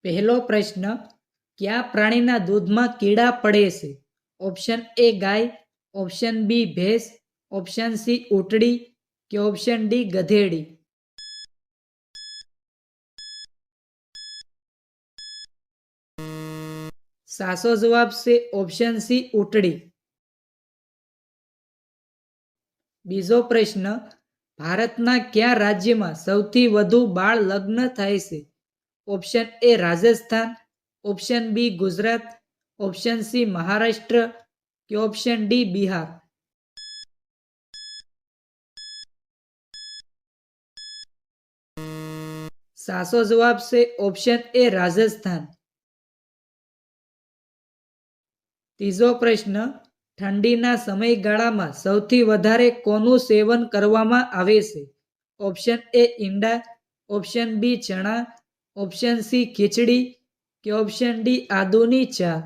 પહેલો પ્રશ્ન, કયા પ્રાણીના દૂધમાં કીડા પડે છે? ઓપ્શન એ ગાય, ઓપ્શન બી ભેંસ, ઓપ્શન સી ઊંટડી કે ઓપ્શન ડી ગધેડી. સાચો જવાબ છે ઓપ્શન સી ઊંટડી. બીજો પ્રશ્ન, ભારતના કયા રાજ્યમાં સૌથી વધુ બાળ લગ્ન થાય છે? Option A Rajasthan, option B Gujarat, option C Maharashtra કે ઓપ્શન ડી બિહાર. સાચો જવાબ છે ઓપ્શન એ રાજસ્થાન. ત્રીજો પ્રશ્ન, ઠંડીના સમયગાળામાં સૌથી વધારે કોનું સેવન કરવામાં આવે છે? ઓપ્શન એ ઈંડા, ઓપ્શન બી ચણા, ઓપ્શન સી ખીચડી કે ઓપ્શન ડી આદુની ચા.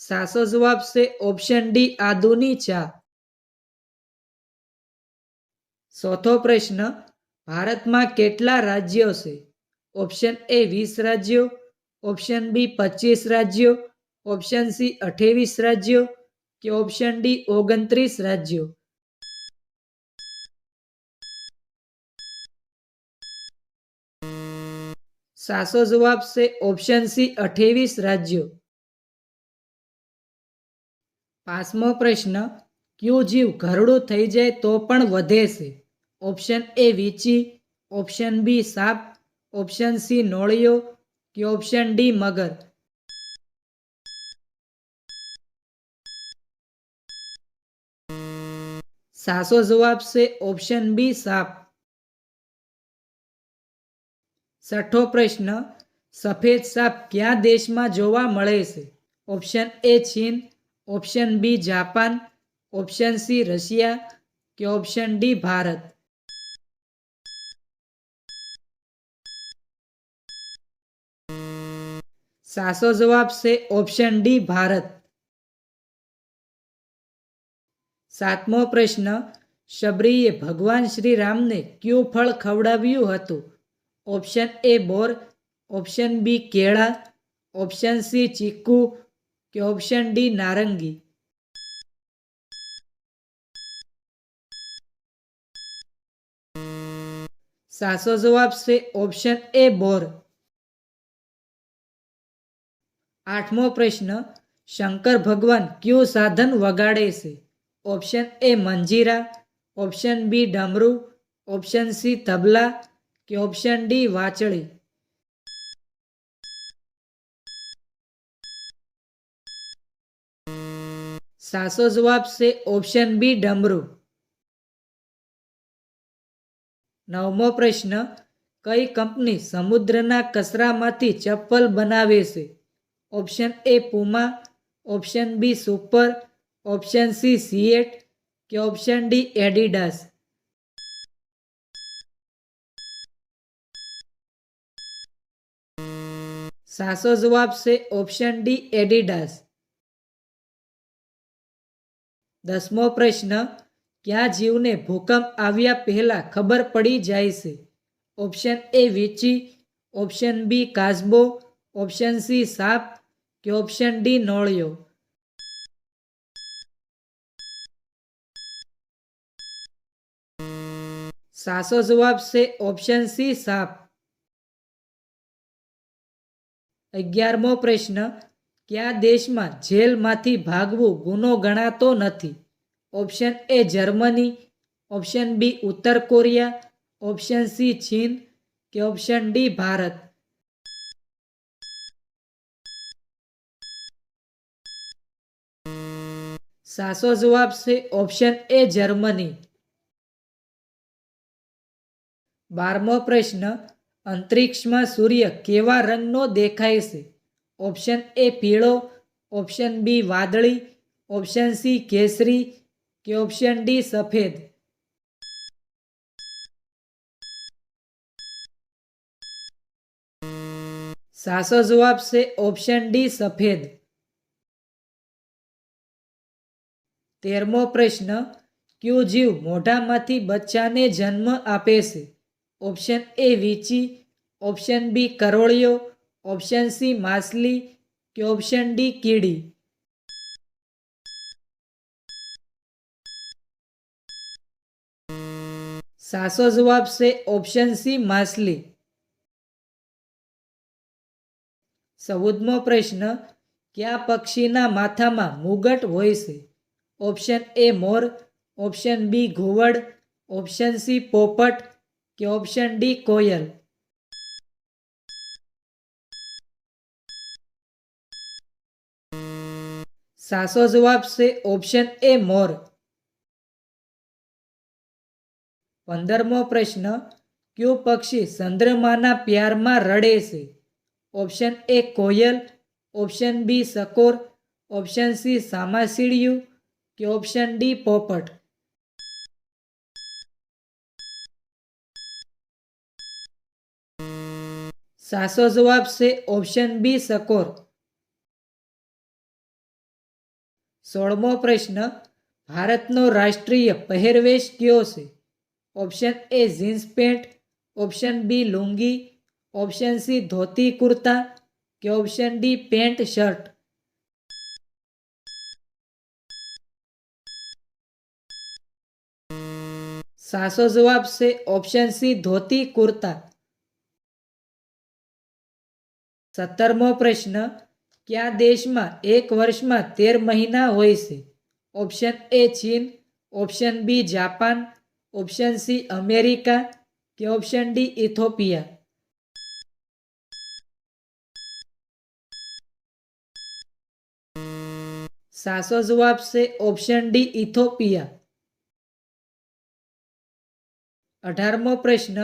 સાચો જવાબ છે ઓપ્શન ડી આદુની ચા. ચોથો પ્રશ્ન, ભારતમાં કેટલા રાજ્યો છે? ઓપ્શન એ 20 રાજ્યો, ઓપ્શન બી 25 રાજ્યો, ઓપ્શન સી 28 રાજ્યો કે ઓપ્શન ડી 29 રાજ્યો. સાચો જવાબ છે ઓપ્શન સી 28 રાજ્યો. પાંચમો પ્રશ્ન, કયું જીવ ઘરડું થઈ જાય તો પણ વધે છે? ઓપ્શન એ વીંછી, ઓપ્શન બી સાપ, ઓપ્શન સી નોળિયો કે ઓપ્શન ડી મગર. સાચો જવાબ છે ઓપ્શન બી સાપ. છઠ્ઠો પ્રશ્ન, સફેદ સાપ કયા દેશમાં જોવા મળે છે? ઓપ્શન એ ચીન, option B Japan, option C Russia કે ઓપ્શન ડી ભારત. સાચો જવાબ છે ઓપ્શન ડી ભારત. સાતમો પ્રશ્ન, શબરીએ ભગવાન શ્રી રામને કયું ફળ ખવડાવ્યું હતું? ઓપ્શન એ બોર, ઓપ્શન બી કેળા, ઓપ્શન સી ચીકુ કે ઓપ્શન ડી નારંગી. સાચો જવાબ છે ઓપ્શન એ બોર. આઠમો પ્રશ્ન, શંકર ભગવાન કયું સાધન વગાડે છે? ઓપ્શન એ મંજીરા, ઓપ્શન બી ડમરૂ, ઓપ્શન સી તબલા કે ઓપ્શન ડી વાંચળી. સાચો જવાબ છે ઓપ્શન બી ડમરૂ. નવમો પ્રશ્ન, કઈ કંપની સમુદ્રના કચરામાંથી ચપ્પલ બનાવે છે? Option A Puma, option B super, option C Ceat કે ઓપ્શન ડી એડિડાસ. સાચો જવાબ છે ઓપ્શન ડી એડિડાસ. દસમો પ્રશ્ન, કયા જીવને ભૂકંપ આવ્યા પહેલા ખબર પડી જાય છે? ઓપ્શન એ વીંછી, ઓપ્શન બી કાચબો, ઓપ્શન સી સાપ કે ઓપ્શન ડી નોળિયો. સાચો જવાબ છે ઓપ્શન સી સાપ. 11મો પ્રશ્ન, કયા દેશમાં જેલમાંથી ભાગવું ગુનો ગણાતો નથી? Option A Germany, option B ઉત્તર કોરિયા, ઓપ્શન સી ચીન કે ઓપ્શન ડી ભારત. સાચો જવાબ છે ઓપ્શન એ જર્મની. 12મો પ્રશ્ન, અંતરિક્ષમાં સૂર્ય કેવા રંગનો દેખાય છે? ઓપ્શન એ પીળો, ઓપ્શન બી વાદળી, ઓપ્શન સી કેસરી કે ઓપ્શન ડી સફેદ. સાચો જવાબ છે ઓપ્શન ડી સફેદ. 13મો પ્રશ્ન, કયો જીવ મોઢામાંથી બચ્ચાને જન્મ આપે છે? ઓપ્શન એ વીંછી, ઓપ્શન બી કરોળિયો, ઓપ્શન સી માછલી કે ઓપ્શન ડી કીડી? સાચો જવાબ છે ઓપ્શન સી માછલી. 14મો પ્રશ્ન, કયા પક્ષીના માથામાં મુગટ હોય છે? ઓપ્શન એ મોર, ઓપ્શન બી ઘુવડ, ઓપ્શન સી પોપટ કે ઓપ્શન ડી કોયલ? સાચો જવાબ છે ઓપ્શન એ મોર. 15મો પ્રશ્ન, કયું પક્ષી ચંદ્રમાના પ્યારમાં રડે છે? ઓપ્શન એ કોયલ, ઓપ્શન બી સકોર, ઓપ્શન સી સામાસીડિયું કે ઓપ્શન ડી પોપટ? સાચો જવાબ છે ઓપ્શન બી સકોર. 16મો પ્રશ્ન, ભારતનો રાષ્ટ્રીય પહેરવેશ કયો છે? Option A jeans pant, option B lungi, option C dhoti kurta કે ઓપ્શન ડી પેન્ટ શર્ટ? સાચો જવાબ છે ઓપ્શન સી ધોતી કુર્તા. 17મો પ્રશ્ન, કયા દેશમાં એક વર્ષમાં 13 મહિના હોય છે? ઓપ્શન એ ચીન, option B Japan, option C America કે ઓપ્શન ડી ઇથોપિયા? સાચો જવાબ છે ઓપ્શન ડી ઇથોપિયા. 18મો પ્રશ્ન,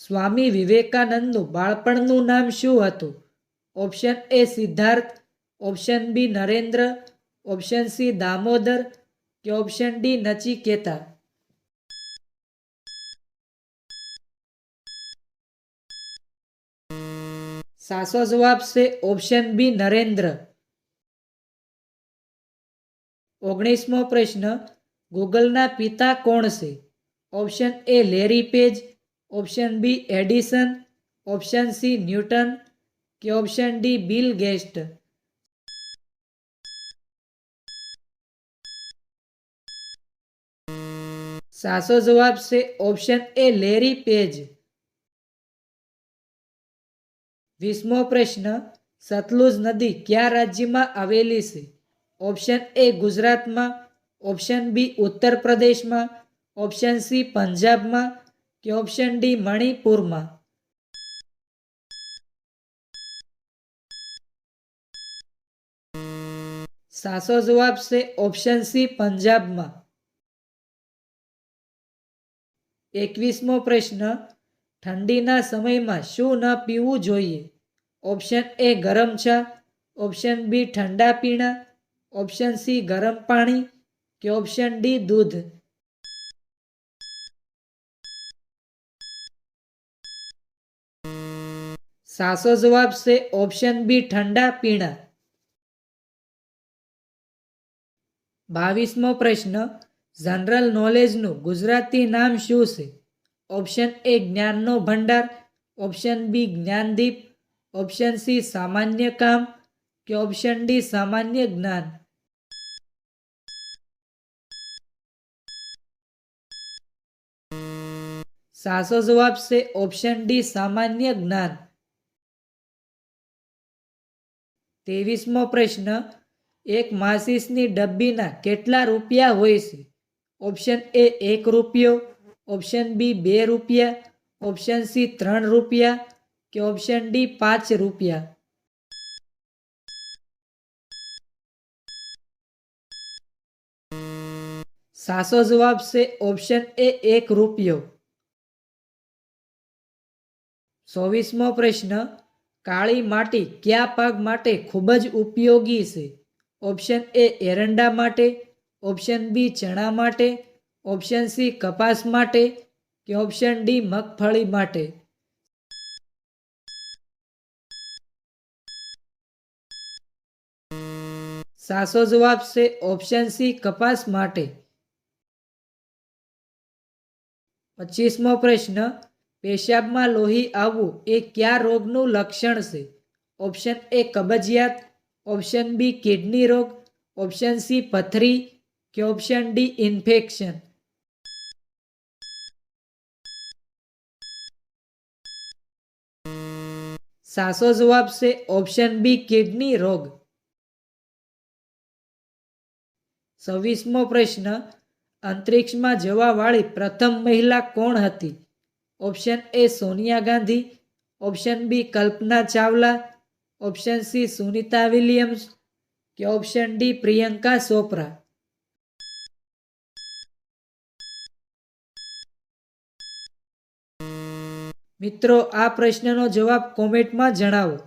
સ્વામી વિવેકાનંદનું બાળપણનું નામ શું હતું? Option A Siddhartha, option B Narendra, option C Damodar કે ઓપ્શન ડી નચિકેતા? સાચો જવાબ છે ઓપ્શન બી નરેન્દ્ર. 19મો પ્રશ્ન, ગૂગલના પિતા કોણ છે? Option A Larry Page, option B Edison, option C Newton કે ઓપ્શન ડી બિલ ગેટ્સ? સાચો જવાબ છે ઓપ્શન એ લેરી પેજ. 20મો પ્રશ્ન, સતલુજ નદી કયા રાજ્યમાં આવેલી છે? ઓપ્શન એ ગુજરાતમાં, ઓપ્શન બી ઉત્તર પ્રદેશમાં, ઓપ્શન સી પંજાબમાં કે ઓપ્શન ડી મણિપુરમાં? સાચો જવાબ છે ઓપ્શન સી પંજાબમાં. 21મો પ્રશ્ન, ઠંડીના સમયમાં શું ન પીવું જોઈએ? ઓપ્શન એ ગરમ ચા, ઓપ્શન બી ઠંડા પીણા, ઓપ્શન સી ગરમ પાણી કે ઓપ્શન ડી દૂધ? સાચો જવાબ છે ઓપ્શન બી ઠંડા પીણા. 22મો પ્રશ્ન, જનરલ નોલેજનું ગુજરાતી નામ શું છે? ઓપ્શન એ જ્ઞાનનો ભંડાર, option B Gyandeep, option C સામાન્ય કામ કે ઓપ્શન ડી સામાન્ય જ્ઞાન? સાચો જવાબ છે ઓપ્શન ડી સામાન્ય જ્ઞાન. 23મો પ્રશ્ન, એક માચીસની ડબ્બીના કેટલા રૂપિયા હોય છે? ઓપ્શન એ 1 રૂપિયો, ઓપ્શન બી 2 રૂપિયા, ઓપ્શન સી 3 રૂપિયા કે ઓપ્શન ડી 5 રૂપિયા? સાચો જવાબ છે ઓપ્શન એ 1 રૂપિયો. 24મો પ્રશ્ન, કાળી માટી કયા પાક માટે ખૂબ જ ઉપયોગી છે? ઓપ્શન એ એરંડા માટે, ઓપ્શન બી ચણા માટે, ઓપ્શન સી કપાસ માટે કે ઓપ્શન ડી મગફળી માટે? સાચો જવાબ છે ઓપ્શન સી કપાસ માટે. 25મો પ્રશ્ન, પેશાબમાં લોહી આવવું એ કયા રોગનું લક્ષણ છે? ઓપ્શન એ કબજિયાત, ઓપ્શન બી કિડની રોગ, ઓપ્શન સી પથરી કે ઓપ્શન ડી ઇન્ફેક્શન. સાચો જવાબ છે ઓપ્શન બી કિડની રોગ. 26મો પ્રશ્ન, અંતરિક્ષમાં જવા વાળી પ્રથમ મહિલા કોણ હતી? Option A Sonia Gandhi, option B Kalpana Chawla, option C Sunita Williams કે ઓપ્શન ડી પ્રિયંકા ચોપરા. મિત્રો, આ પ્રશ્નનો જવાબ કોમેન્ટમાં જણાવો.